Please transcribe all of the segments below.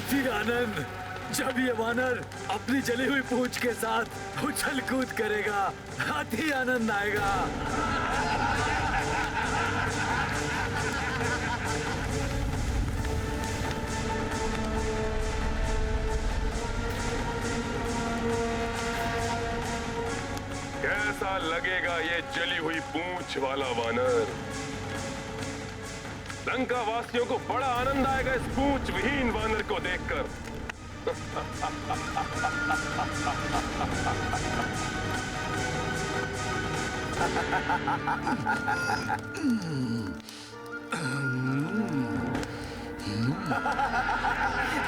हाथी आनंद, जब ये वानर अपनी जली हुई पूंछ के साथ उछल कूद करेगा, हाथी आनंद आएगा। कैसा लगेगा ये जली हुई पूंछ वाला वानर? लंका वासियों को बड़ा आनंद आएगा इस पूंछ विहीन वानर को देखकर।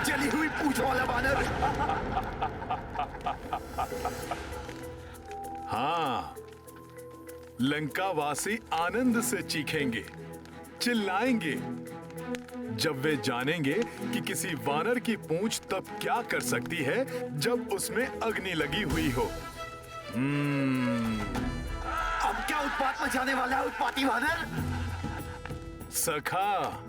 जली हुई पूंछ वाला वानर। हाँ, लंकावासी आनंद से चीखेंगे, चिल्लाएंगे जब वे जानेंगे कि किसी वानर की पूंछ तब क्या कर सकती है जब उसमें अग्नि लगी हुई हो। अब क्या उत्पात मचाने वाला है उत्पाती वानर? सखा,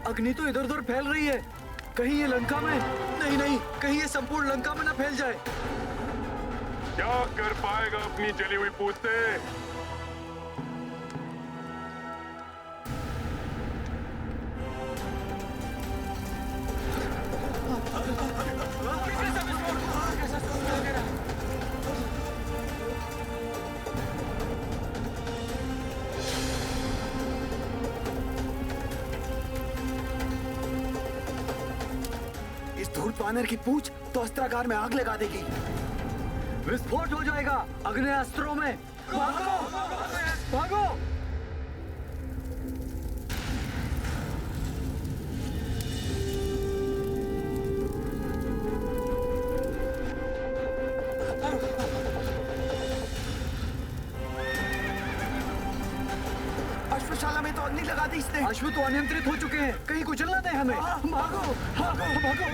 अग्नि तो इधर उधर फैल रही है। कहीं ये लंका में नहीं, नहीं, कहीं ये संपूर्ण लंका में ना फैल जाए। क्या कर पाएगा अपनी जली हुई पूंछ से? धूर्त वानर की पूंछ तो अस्त्रागार में आग लगा देगी। विस्फोट हो जाएगा अग्नेयास्त्रों में। भागो, भागो। अश्वशाला में तो अग्नि लगा दी इसने। अश्व तो अनियंत्रित हो चुके हैं, कहीं कुचल ना दे हमें। भागो, भागो, भागो, भागो,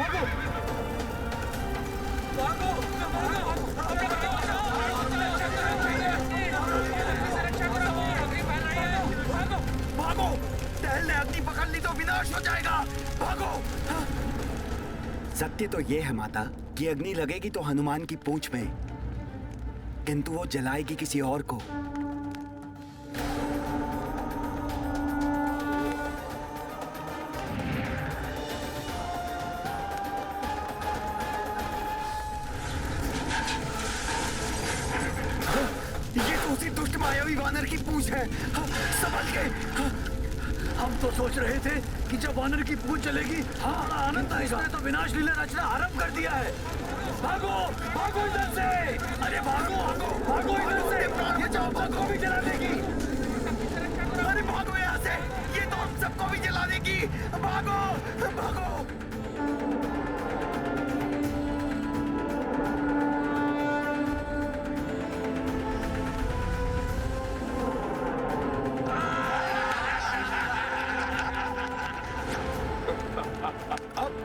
भागो। टहल ने अग्नि पकड़ ली तो विनाश हो जाएगा। भागो। सत्य तो ये है माता कि अग्नि लगेगी तो हनुमान की पूंछ में, किंतु वो जलाएगी किसी और को। वानर की पूंछ है। संभल के। हम तो सोच रहे थे कि जब वानर की पूंछ चलेगी आनंद आएगा। इसने तो विनाश लीला रचना आरंभ कर दिया है। भागो, भागो इधर से। अरे भागो, भागो, भागो इधर से। ये जाओ, भागो भी जला देगी। अरे भागो यहाँ से, ये तो हम सबको भी जला देगी। भागो, भागो।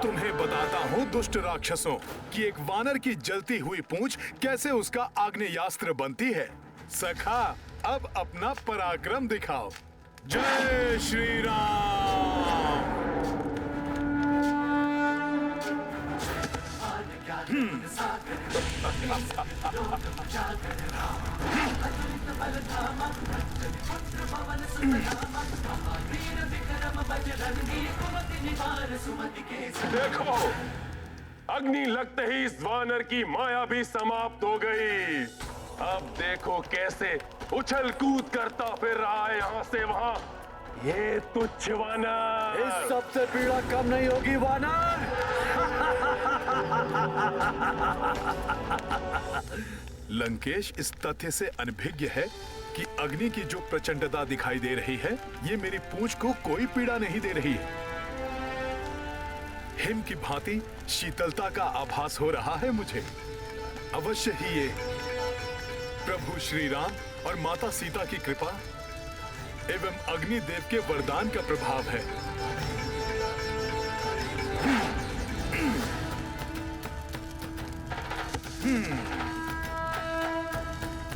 तुम्हें बताता हूँ दुष्ट राक्षसों कि एक वानर की जलती हुई पूंछ कैसे उसका आग्नेयास्त्र बनती है। सखा, अब अपना पराक्रम दिखाओ। जय श्री राम। देखो, अग्नि लगते ही इस वानर की माया भी समाप्त हो गई। अब देखो कैसे उछल कूद करता फिर रहा है यहाँ से वहाँ। ये तुच्छ वानर। इस सबसे पीड़ा कम नहीं होगी वानर। लंकेश इस तथ्य से अनभिज्ञ है कि अग्नि की जो प्रचंडता दिखाई दे रही है, ये मेरी पूंछ को कोई पीड़ा नहीं दे रही है। हिम की भांति शीतलता का आभास हो रहा है मुझे। अवश्य ही ये प्रभु श्री राम और माता सीता की कृपा एवं अग्निदेव के वरदान का प्रभाव है।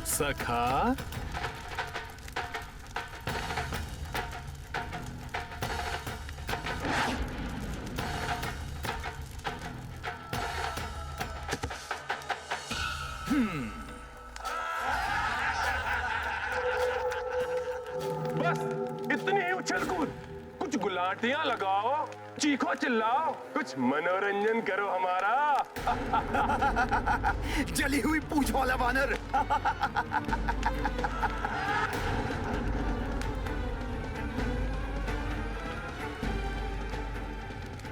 सखा, बस इतनी ही उछल कूद, कुछ गुलाटियां लगाओ, चीखो चिल्लाओ, कुछ मनोरंजन करो हमारा। जली हुई पूंछ वाला वानर।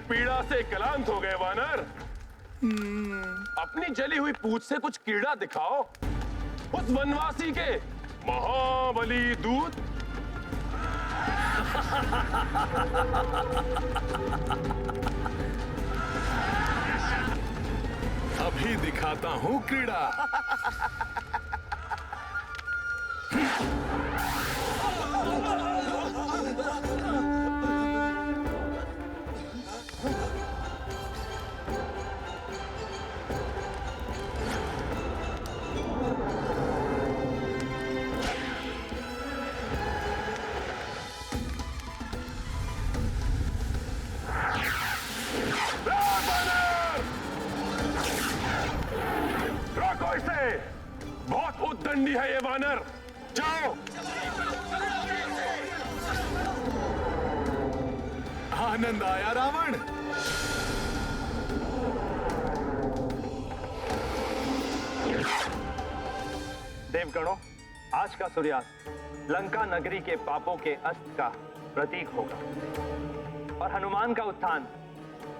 पीड़ा से क्लांत हो गए वानर। अपनी जली हुई पूंछ से कुछ कीड़ा दिखाओ उस वनवासी के महाबली दूत। अभी दिखाता हूँ क्रीड़ा। रोको इसे, बहुत उद्दंडी है ये वानर। जाओ। आनंद आया रावण। देवगणों, आज का सूर्यास्त लंका नगरी के पापों के अस्त का प्रतीक होगा और हनुमान का उत्थान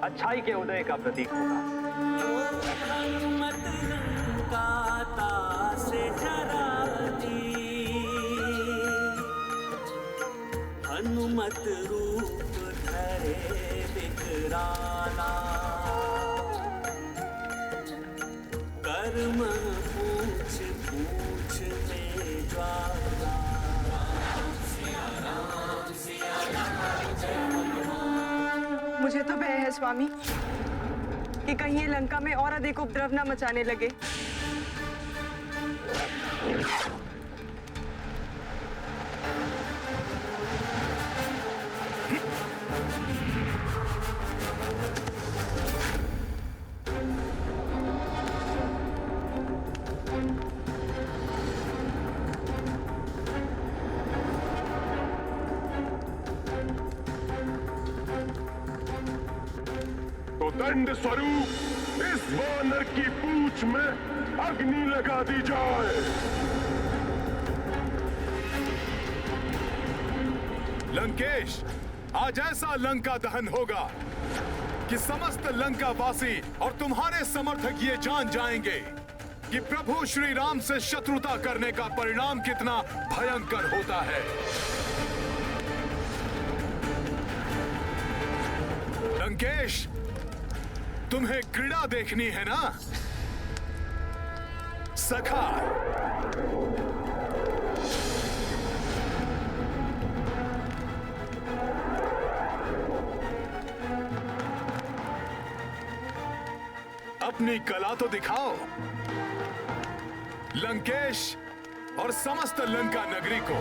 अच्छाई के उदय का प्रतीक होगा। हनुमत लंका तासे जराती, हनुमत रूप धरे विकराला, कर्म पूछ पूछ में ज्वाला। मुझे तो भय है स्वामी कि कहीं ये लंका में और अधिक उपद्रव न मचाने लगे। तो दंड स्वरूप इस वानर की पूंछ में अग्नि लगा दी जाए। लंकेश, आज ऐसा लंका दहन होगा कि समस्त लंका वासी और तुम्हारे समर्थक ये जान जाएंगे कि प्रभु श्री राम से शत्रुता करने का परिणाम कितना भयंकर होता है। लंकेश, तुम्हें क्रीड़ा देखनी है ना? सखा, अपनी कला तो दिखाओ लंकेश और समस्त लंका नगरी को।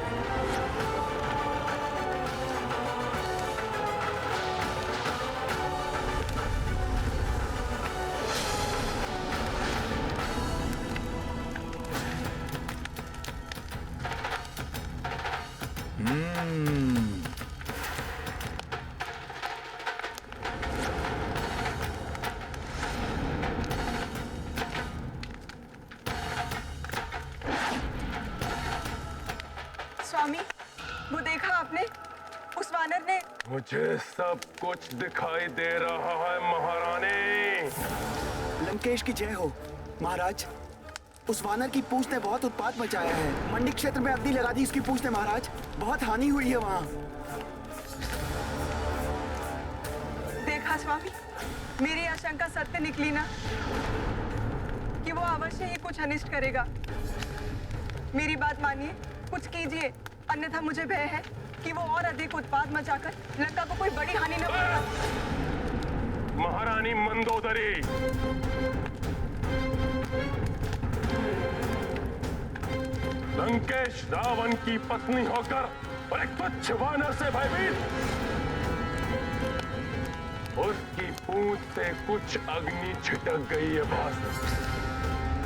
स्वामी, वो देखा आपने? उस वानर ने। मुझे सब कुछ दिखाई दे रहा है महारानी। लंकेश की जय हो महाराज। उस वानर की पूंछ ने बहुत उत्पात मचाया है। मंडी क्षेत्र में अग्नि लगा दी इसकी पूंछ ने महाराज। बहुत हानि हुई है वहाँ। देखा स्वामी, मेरी आशंका सत्य निकली ना कि वो अवश्य ही कुछ अनिष्ट करेगा। मेरी बात मानिए, कुछ कीजिए, अन्यथा मुझे भय है कि वो और अधिक उत्पाद मचाकर लंका को कोई बड़ी हानि न पहुंचाए। महारानी मंदोदरी, लंकेश रावण की पत्नी होकर और एक तुच्छ वानर से भयभीत, उसकी पूंछ से कुछ अग्नि छिटक गई है बस,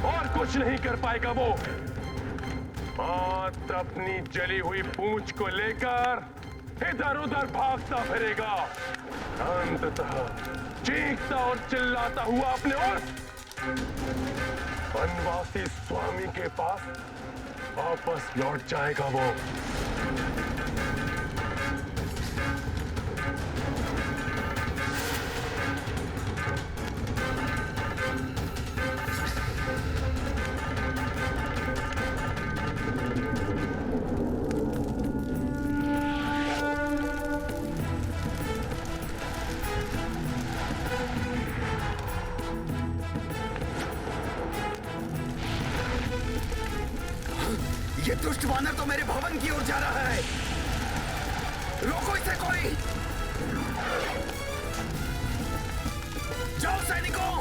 और कुछ नहीं कर पाएगा वो। मात्र अपनी जली हुई पूंछ को लेकर इधर उधर भागता फिरेगा, अंततः चीखता और चिल्लाता हुआ अपने उस वनवासी स्वामी के पास वापस लौट जाएगा वो। ये दुष्ट वानर तो मेरे भवन की ओर जा रहा है। रोको इसे कोई। जाओ सैनिकों।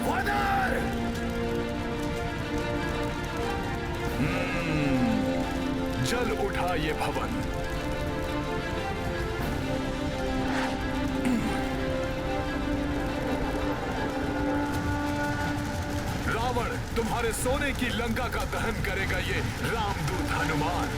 वानर! जल उठा ये भवन। रावण तुम्हारे सोने की लंका का दहन करेगा ये रामदूत हनुमान।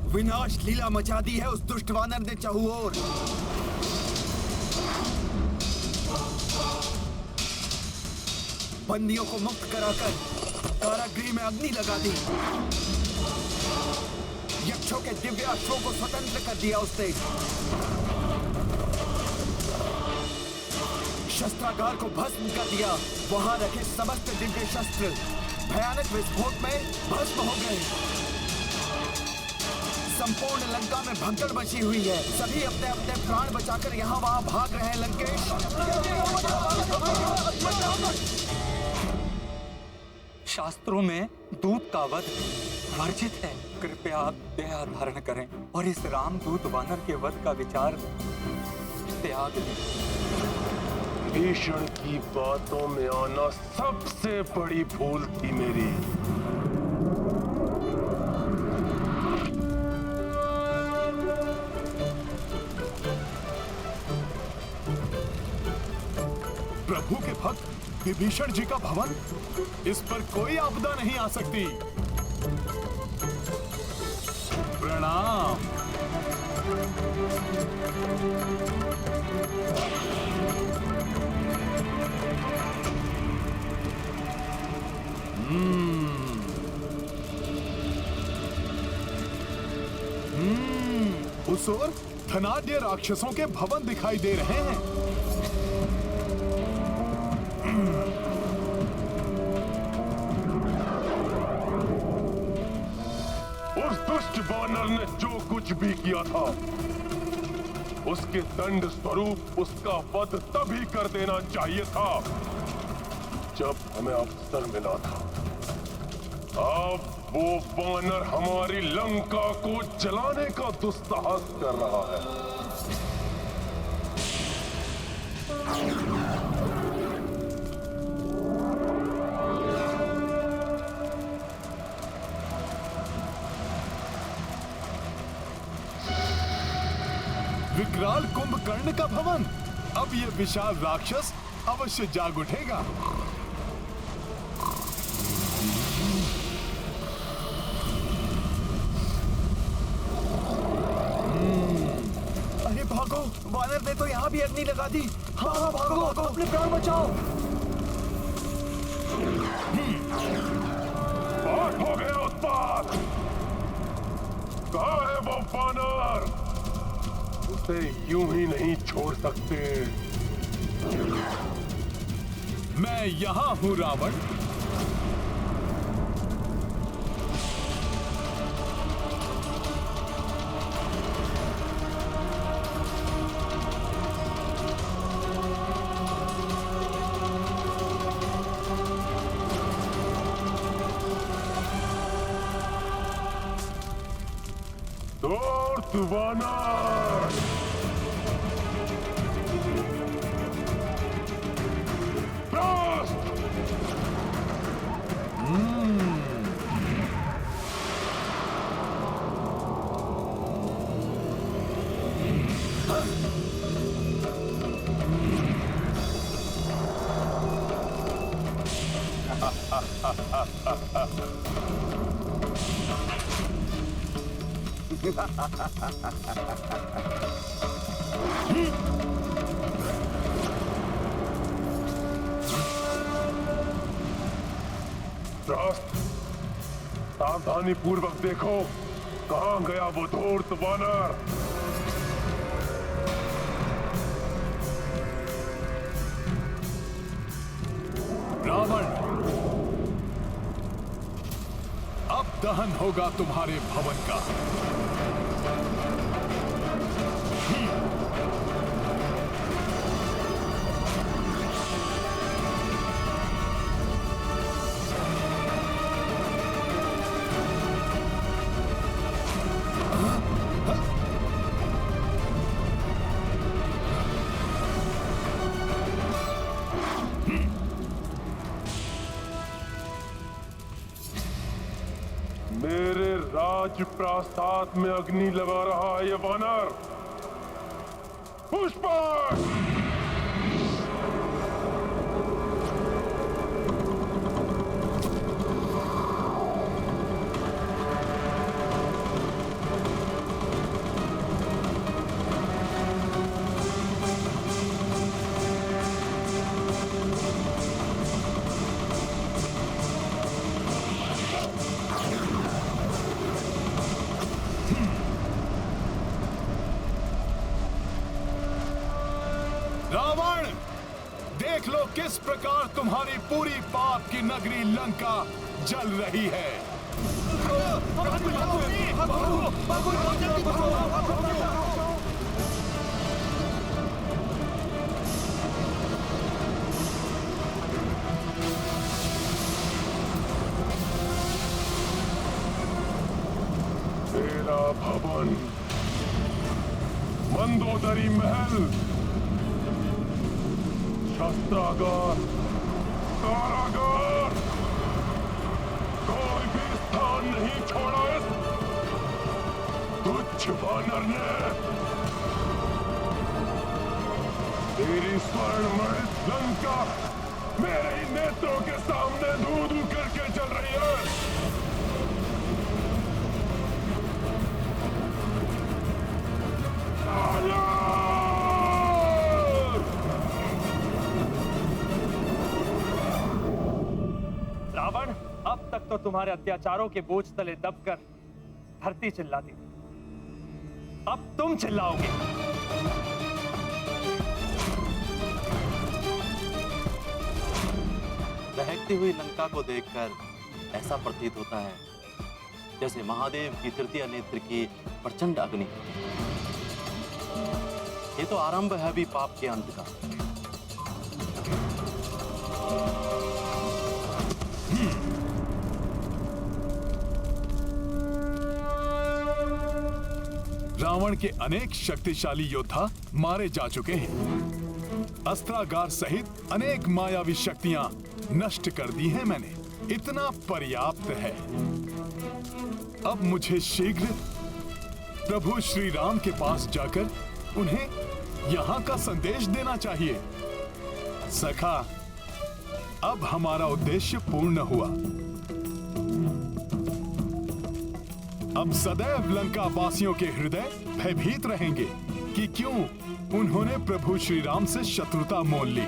विनाश लीला मचा दी है उस दुष्ट वानर ने चहुओर। बंदियों को मुक्त कराकर कारागृह में अग्नि लगा दी। यक्षों के दिव्य अश्वों को स्वतंत्र कर दिया उसने। शस्त्रागार को भस्म कर दिया। वहां रखे समस्त दिव्य शस्त्र भयानक विस्फोट में भस्म हो गए। संपूर्ण लंका में भगदड़ मची हुई है। सभी अपने अपने प्राण बचाकर यहाँ वहाँ भाग रहे हैं लंकेश। शास्त्रों में दूत का वध वर्जित है। कृपया आप दया धारण करें और इस रामदूत वानर के वध का विचार त्याग दें। भीषण की बातों में आना सबसे बड़ी भूल थी मेरी। प्रभु के भक्त विभीषण जी का भवन, इस पर कोई आपदा नहीं आ सकती। प्रणाम। उस ओर धनाढ्य राक्षसों के भवन दिखाई दे रहे हैं। उस दुष्ट वानर ने जो कुछ भी किया था, उसके दंड स्वरूप उसका वध तभी कर देना चाहिए था जब हमें अवसर मिला था। अब वो वानर हमारी लंका को जलाने का दुस्साहस कर रहा है। विकराल कुंभकर्ण का भवन, अब ये विशाल राक्षस अवश्य जाग उठेगा। अरे भागो, वानर ने तो यहाँ भी अग्नि लगा दी। हाँ हाँ भागो, भागो, अपने प्राण बचाओ। बहुत हो गया उत्पात। कहाँ है वो वानर? उसे यूं ही नहीं छोड़ सकते। मैं यहाँ हूँ रावण। धूर्त वानर! Frost! Frost, सावधानी पूर्वक देखो, कहाँ गया वो धूर्त वानर? रावण, अब दहन होगा तुम्हारे भवन का। मेरे राज प्रासाद में अग्नि लगा रहा है ये वानर। पुष्पक! रावण, देख लो किस प्रकार तुम्हारी पूरी पाप की नगरी लंका जल रही है। मेरा भवन, मंदोदरी महल, शस्त्रागार, कारागार, कोई भी स्थान नहीं छोड़ा इस तुच्छ वानर ने। मेरी स्वर्णमय लंका मेरे ही नेत्रों के सामने धू-धू करके चल रही है। रावण, अब तक तो तुम्हारे अत्याचारों के बोझ तले दबकर धरती चिल्लाती, अब तुम चिल्लाओगे। बहकती हुई लंका को देखकर ऐसा प्रतीत होता है जैसे महादेव की तृतीय नेत्र की प्रचंड अग्नि। ये तो आरंभ है अभी पाप के अंत का। रावण के अनेक शक्तिशाली योद्धा मारे जा चुके हैं। अस्त्रागार सहित अनेक मायावी शक्तियां नष्ट कर दी हैं मैंने। इतना पर्याप्त है। अब मुझे शीघ्र प्रभु श्री राम के पास जाकर उन्हें यहां का संदेश देना चाहिए। सखा, अब हमारा उद्देश्य पूर्ण हुआ। अब सदैव लंका वासियों के हृदय भयभीत रहेंगे कि क्यों उन्होंने प्रभु श्री राम से शत्रुता मोल ली।